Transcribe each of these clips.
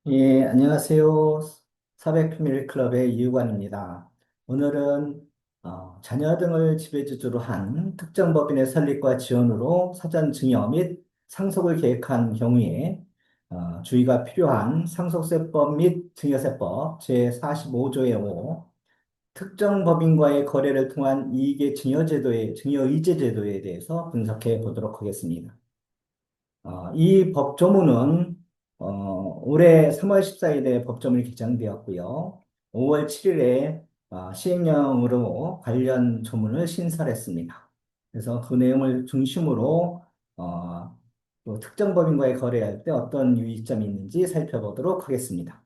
안녕하세요. 사백피밀클럽의 이유관입니다. 오늘은 자녀 등을 지배주주로 한 특정 법인의 설립과 지원으로 사전 증여 및 상속을 계획한 경우에 주의가 필요한 상속세법 및 증여세법 제45조의 5 특정 법인과의 거래를 통한 이익의 증여의제 제도에 대해서 분석해 보도록 하겠습니다. 이 법조문은 올해 3월 14일에 법조문이 개정되었고요. 5월 7일에 시행령으로 관련 조문을 신설했습니다. 그래서 그 내용을 중심으로 또 특정 법인과의 거래할 때 어떤 유의점이 있는지 살펴보도록 하겠습니다.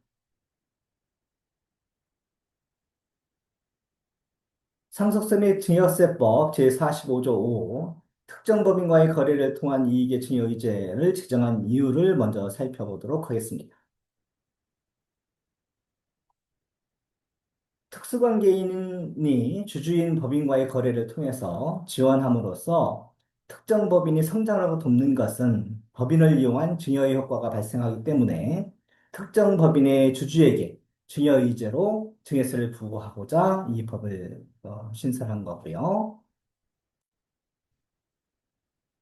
상속세 및 증여세법 제45조 5 특정 법인과의 거래를 통한 이익의 증여의제를 제정한 이유를 먼저 살펴보도록 하겠습니다. 특수관계인이 주주인 법인과의 거래를 통해서 지원함으로써 특정 법인이 성장하고 돕는 것은 법인을 이용한 증여의 효과가 발생하기 때문에 특정 법인의 주주에게 증여의제로 증여세를 부과하고자 이 법을 신설한 거고요.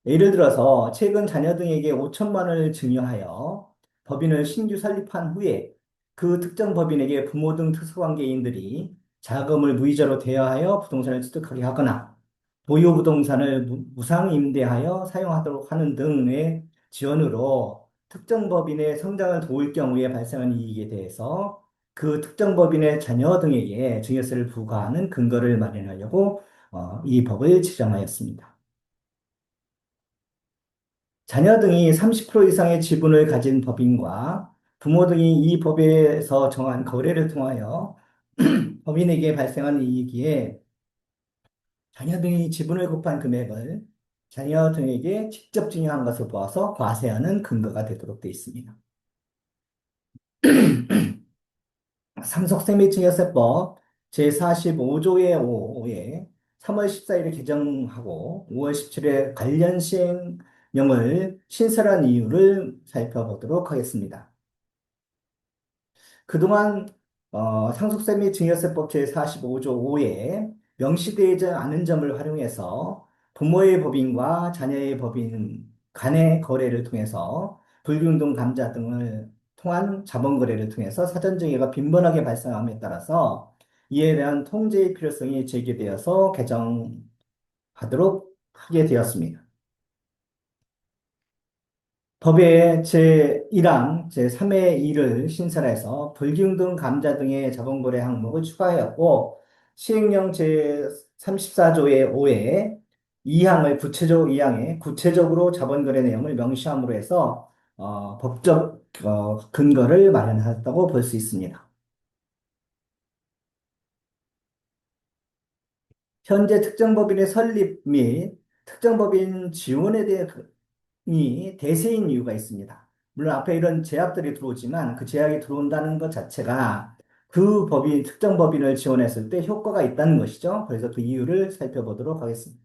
예를 들어서 최근 자녀 등에게 5천만 원을 증여하여 법인을 신규 설립한 후에 그 특정 법인에게 부모 등 특수관계인들이 자금을 무이자로 대여하여 부동산을 취득하게 하거나 보유 부동산을 무상 임대하여 사용하도록 하는 등의 지원으로 특정 법인의 성장을 도울 경우에 발생하는 이익에 대해서 그 특정 법인의 자녀 등에게 증여세를 부과하는 근거를 마련하려고 이 법을 제정하였습니다. 자녀 등이 30% 이상의 지분을 가진 법인과 부모 등이 이 법에서 정한 거래를 통하여 법인에게 발생한 이익에 자녀 등이 지분을 곱한 금액을 자녀 등에게 직접 증여한 것을 보아서 과세하는 근거가 되도록 되어 있습니다. 상속세 및 증여세법 제45조의 5에 3월 14일에 개정하고 5월 17일에 관련 시행령을 신설한 이유를 살펴보도록 하겠습니다. 그동안 상속세 및 증여세법 제45조 5에 명시되지 않은 점을 활용해서 부모의 법인과 자녀의 법인 간의 거래를 통해서 불균등 감자 등을 통한 자본거래를 통해서 사전증여가 빈번하게 발생함에 따라서 이에 대한 통제의 필요성이 제기되어서 개정하도록 하게 되었습니다. 법의 제1항 제3의 2를 신설해서 불균등 감자 등의 자본거래 항목을 추가하였고 시행령 제34조의 5에 2항을 구체적 2항에 구체적으로 자본거래 내용을 명시함으로 해서 법적 근거를 마련했다고 볼 수 있습니다. 현재 특정법인의 설립 및 특정법인 지원에 대해 이 대세인 이유가 있습니다. 물론 앞에 이런 제약들이 들어오지만 그 제약이 들어온다는 것 자체가 그 법인, 특정 법인을 지원했을 때 효과가 있다는 것이죠. 그래서 그 이유를 살펴보도록 하겠습니다.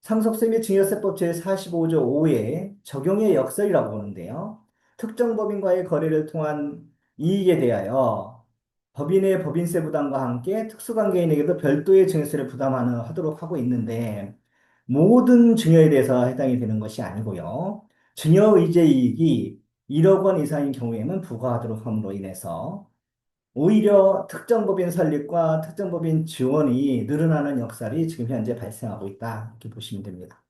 상속세 및 증여세법 제45조 5의 적용의 역설이라고 보는데요. 특정 법인과의 거래를 통한 이익에 대하여 법인의 법인세 부담과 함께 특수관계인에게도 별도의 증여세를 부담하도록 하고 있는데 모든 증여에 대해서 해당이 되는 것이 아니고요. 증여의제 이익이 1억 원 이상인 경우에는 부과하도록 함으로 인해서 오히려 특정법인 설립과 특정법인 지원이 늘어나는 역설이 지금 현재 발생하고 있다. 이렇게 보시면 됩니다.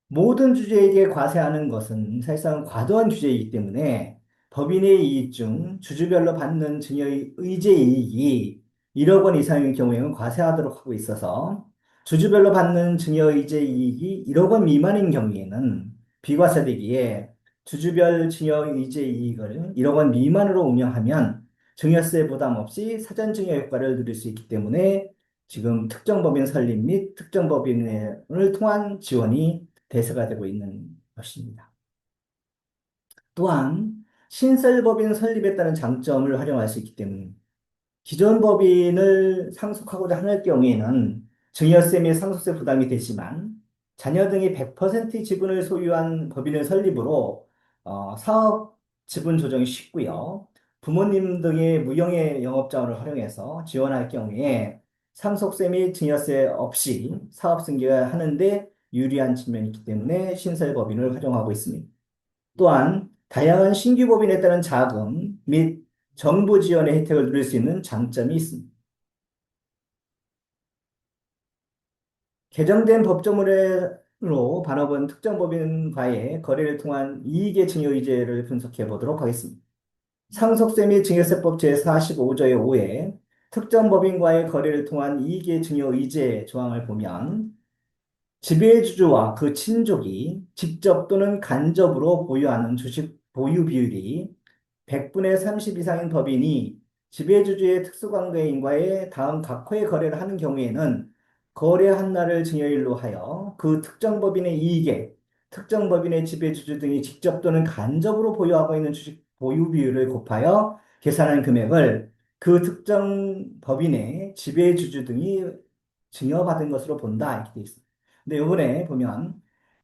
모든 주주에게 과세하는 것은 사실상 과도한 규제이기 때문에 법인의 이익 중 주주별로 받는 증여의 의제 이익이 1억 원 이상인 경우에는 과세하도록 하고 있어서 주주별로 받는 증여의제 이익이 1억 원 미만인 경우에는 비과세되기에 주주별 증여의제 이익을 1억 원 미만으로 운영하면 증여세 부담 없이 사전 증여 효과를 누릴 수 있기 때문에 지금 특정법인 설립 및 특정법인을 통한 지원이 대세가 되고 있는 것입니다. 또한 신설법인 설립에 따른 장점을 활용할 수 있기 때문에 기존 법인을 상속하고자 할 경우에는 증여세 및 상속세 부담이 되지만 자녀 등이 100% 지분을 소유한 법인을 설립으로 사업 지분 조정이 쉽고요. 부모님 등의 무형의 영업자원을 활용해서 지원할 경우에 상속세 및 증여세 없이 사업 승계를 하는데 유리한 측면이 있기 때문에 신설법인을 활용하고 있습니다. 또한 다양한 신규 법인에 따른 자금 및 정부 지원의 혜택을 누릴 수 있는 장점이 있습니다. 개정된 법조문으로 반업은 특정 법인과의 거래를 통한 이익의 증여의제를 분석해 보도록 하겠습니다. 상속세 및 증여세법 제45조의 5에 특정 법인과의 거래를 통한 이익의 증여의제 조항을 보면 지배주주와 그 친족이 직접 또는 간접으로 보유하는 주식 보유 비율이 100분의 30 이상인 법인이 지배주주의 특수관계인과의 다음 각 호의 거래를 하는 경우에는 거래한 날을 증여일로 하여 그 특정 법인의 이익에 특정 법인의 지배주주 등이 직접 또는 간접으로 보유하고 있는 주식 보유 비율을 곱하여 계산한 금액을 그 특정 법인의 지배주주 등이 증여받은 것으로 본다. 이렇게 되어 있습니다. 근데 요번에 보면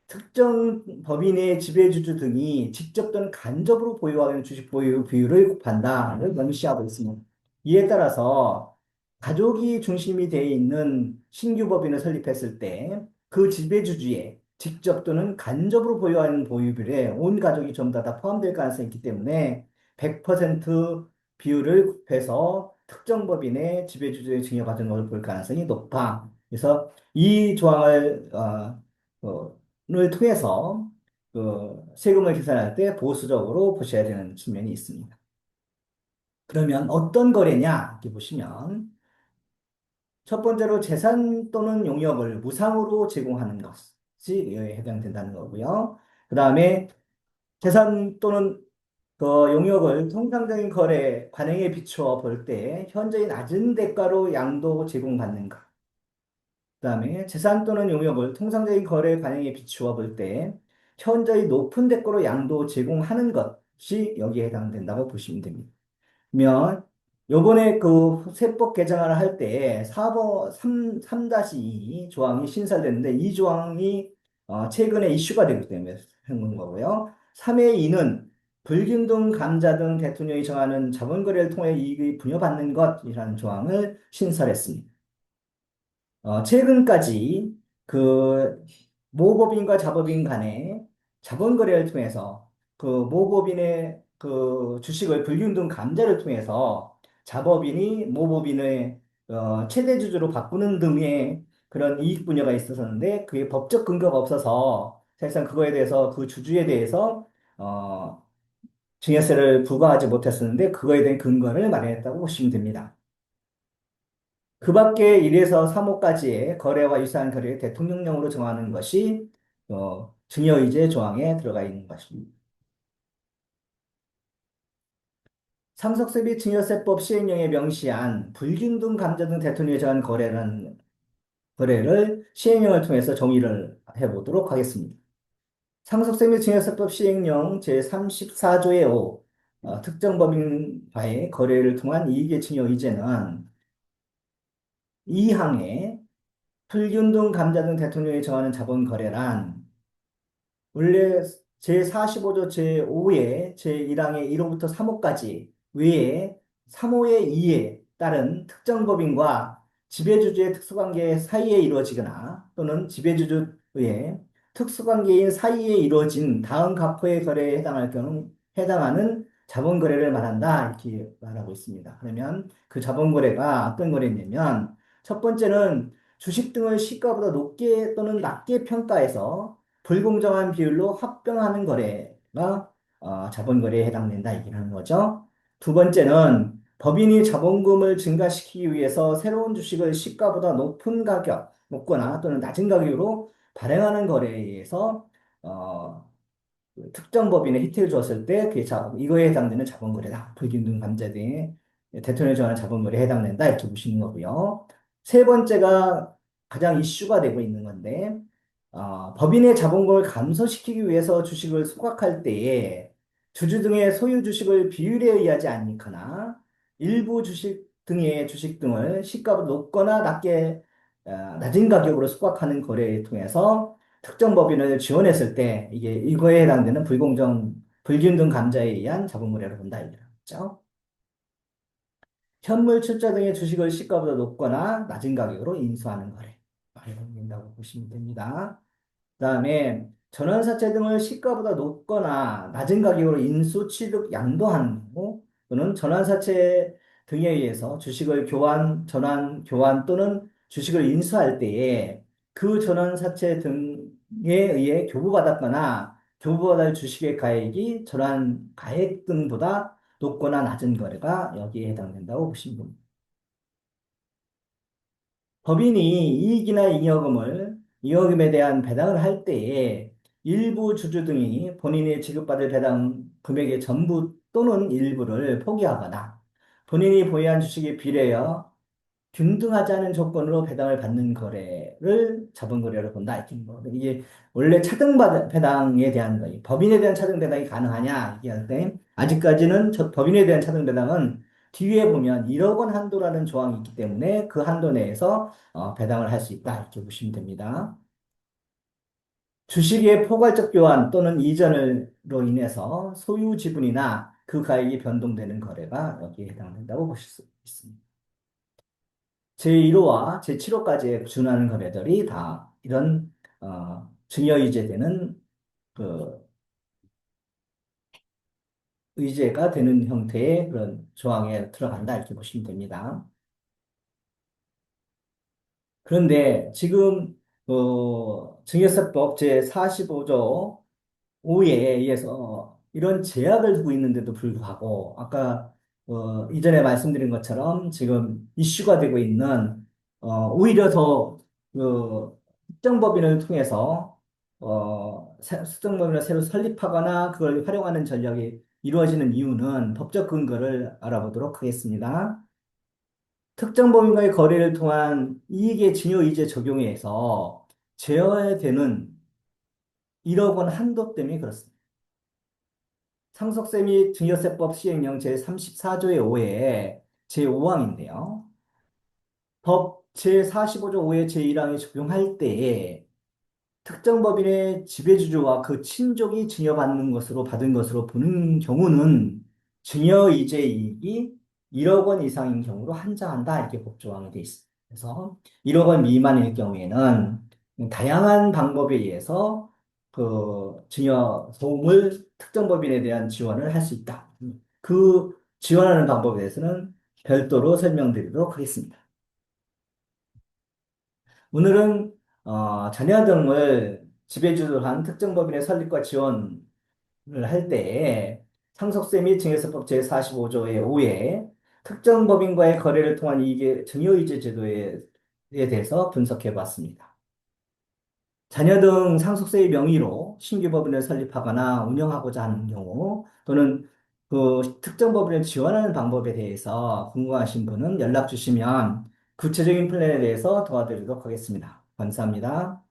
특정 법인의 지배주주 등이 직접 또는 간접으로 보유하는 주식 보유 비율을 곱한다를 명시하고 있습니다. 이에 따라서 가족이 중심이 되어 있는 신규 법인을 설립했을 때 그 지배주주의 직접 또는 간접으로 보유하는 보유비율에 온 가족이 전부 다 포함될 가능성이 있기 때문에 100% 비율을 곱해서 특정 법인의 지배주주의 증여받은 것을 볼 가능성이 높아. 그래서 이 조항을 를 통해서 세금을 계산할 때 보수적으로 보셔야 되는 측면이 있습니다. 그러면 어떤 거래냐? 이렇게 보시면 첫 번째로 재산 또는 용역을 무상으로 제공하는 것이 이에 해당된다는 거고요. 그 다음에 재산 또는 그 용역을 통상적인 거래 관행에 비추어 볼 때 현저히 낮은 대가로 양도 제공받는 것. 그다음에 재산 또는 용역을 통상적인 거래 관행에 비추어 볼 때 현저히 높은 대가로 양도 제공하는 것이 여기에 해당된다고 보시면 됩니다. 그러면 요번에 그 세법 개정안을 할 때 사법 3-2 조항이 신설됐는데 이 조항이 최근에 이슈가 되기 때문에 하는 거고요. 3의 2는 불균등 감자 등 대통령이 정하는 자본거래를 통해 이익을 부여받는 것이라는 조항을 신설했습니다. 최근까지 그 모법인과 자법인 간에 자본거래를 통해서 그 모법인의 그 주식을 불균등 감자를 통해서 자법인이 모법인의 최대 주주로 바꾸는 등의 그런 이익 분여가 있었는데 그게 법적 근거가 없어서 사실상 그거에 대해서 그 주주에 대해서 어, 증여세를 부과하지 못했었는데 그거에 대한 근거를 마련했다고 보시면 됩니다. 그 밖에 1에서 3호까지의 거래와 유사한 거래를 대통령령으로 정하는 것이 증여의제 조항에 들어가 있는 것입니다. 상속세 및 증여세법 시행령에 명시한 불균등 감자 등 대통령이 정한 거래를 시행령을 통해서 정의를 해보도록 하겠습니다. 상속세 및 증여세법 시행령 제34조의 5 특정 법인과의 거래를 통한 이익의 증여의제는 이 항에 불균등 감자 등 대통령이 정하는 자본 거래란 원래 제45조 제5의 제1항의 1호부터 3호까지 외에 3호의 2에 따른 특정 법인과 지배주주의 특수관계 사이에 이루어지거나 또는 지배주주의 특수관계인 사이에 이루어진 다음 각호의 거래에 해당할 경우 해당하는 자본거래를 말한다 이렇게 말하고 있습니다. 그러면 그 자본거래가 어떤 거래냐면 첫 번째는 주식 등을 시가보다 높게 또는 낮게 평가해서 불공정한 비율로 합병하는 거래가 자본거래에 해당된다 얘기를 하는 거죠. 두 번째는 법인이 자본금을 증가시키기 위해서 새로운 주식을 시가보다 높은 가격, 높거나 또는 낮은 가격으로 발행하는 거래에 의해서 특정 법인에 혜택을 주었을 때 그게 이거에 해당되는 자본거래다. 불균등 감자 등의 대통령이 정하는 자본거래에 해당된다. 이렇게 보시는 거고요. 세 번째가 가장 이슈가 되고 있는 건데 법인의 자본금을 감소시키기 위해서 주식을 소각할 때에 주주 등의 소유 주식을 비율에 의하지 않거나 일부 주식 등의 주식 등을 시가보다 높거나 낮은 가격으로 소각하는 거래를 통해서 특정 법인을 지원했을 때 이게 이거에 해당되는 불공정 불균등 감자에 의한 자본거래로 본다. 이렇죠. 현물 출자 등의 주식을 시가보다 높거나 낮은 가격으로 인수하는 거래. 많이 된다고 보시면 됩니다. 그다음에 전환사채 등을 시가보다 높거나 낮은 가격으로 인수, 취득, 양도하는 경우 또는 전환사채 등에 의해서 주식을 교환, 전환, 교환 또는 주식을 인수할 때에 그 전환사채 등에 의해 교부받았거나 교부받을 주식의 가액이 전환 가액 등보다 높거나 낮은 거래가 여기에 해당된다고 보시면 됩니다. 법인이 이익이나 잉여금에 대한 배당을 할 때에 일부 주주 등이 본인이 지급받을 배당 금액의 전부 또는 일부를 포기하거나 본인이 보유한 주식에 비례하여 균등하지 않은 조건으로 배당을 받는 거래를 자본거래로 본다. 이렇게 뭐 이게 원래 배당에 대한 거예요. 법인에 대한 차등 배당이 가능하냐 얘기할 때 아직까지는 법인에 대한 차등 배당은 뒤에 보면 1억 원 한도라는 조항이 있기 때문에 그 한도 내에서 배당을 할 수 있다. 이렇게 보시면 됩니다. 주식의 포괄적 교환 또는 이전으로 인해서 소유 지분이나 그 가액이 변동되는 거래가 여기에 해당된다고 보실 수 있습니다. 제1호와 제7호까지에 준하는 거래들이 다 이런 증여의제되는 그 의제가 되는 형태의 그런 조항에 들어간다 이렇게 보시면 됩니다. 그런데 지금 증여세법 제45조 5에 의해서 이런 제약을 두고 있는데도 불구하고 아까 이전에 말씀드린 것처럼 지금 이슈가 되고 있는 오히려 더그 특정법인을 통해서 특정법인을 새로 설립하거나 그걸 활용하는 전략이 이루어지는 이유는 법적 근거를 알아보도록 하겠습니다. 특정 범위와의 거래를 통한 이익의 증여이제 적용에 서 제어되는 1억 원 한도 때문에 그렇습니다. 상속세 및 증여세법 시행령 제34조의 5에 제5항인데요. 법 제45조 5의 제1항에 적용할 때에 특정 법인의 지배주주와 그 친족이 증여받는 것으로 받은 것으로 보는 경우는 증여이제 이익이 1억 원 이상인 경우로 한정한다 이렇게 법조항이 되어 있습니다. 그래서 1억 원 미만일 경우에는 다양한 방법에 의해서 그 증여 도움을 특정 법인에 대한 지원을 할 수 있다. 그 지원하는 방법에 대해서는 별도로 설명드리도록 하겠습니다. 오늘은 자녀 등을 지배주로 한 특정 법인의 설립과 지원을 할 때에 상속세 및 증여세법 제45조의 5에 특정 법인과의 거래를 통한 이익의 증여이제 제도에 대해서 분석해 봤습니다. 자녀 등 상속세의 명의로 신규 법인을 설립하거나 운영하고자 하는 경우 또는 그 특정 법인을 지원하는 방법에 대해서 궁금하신 분은 연락 주시면 구체적인 플랜에 대해서 도와드리도록 하겠습니다. 감사합니다.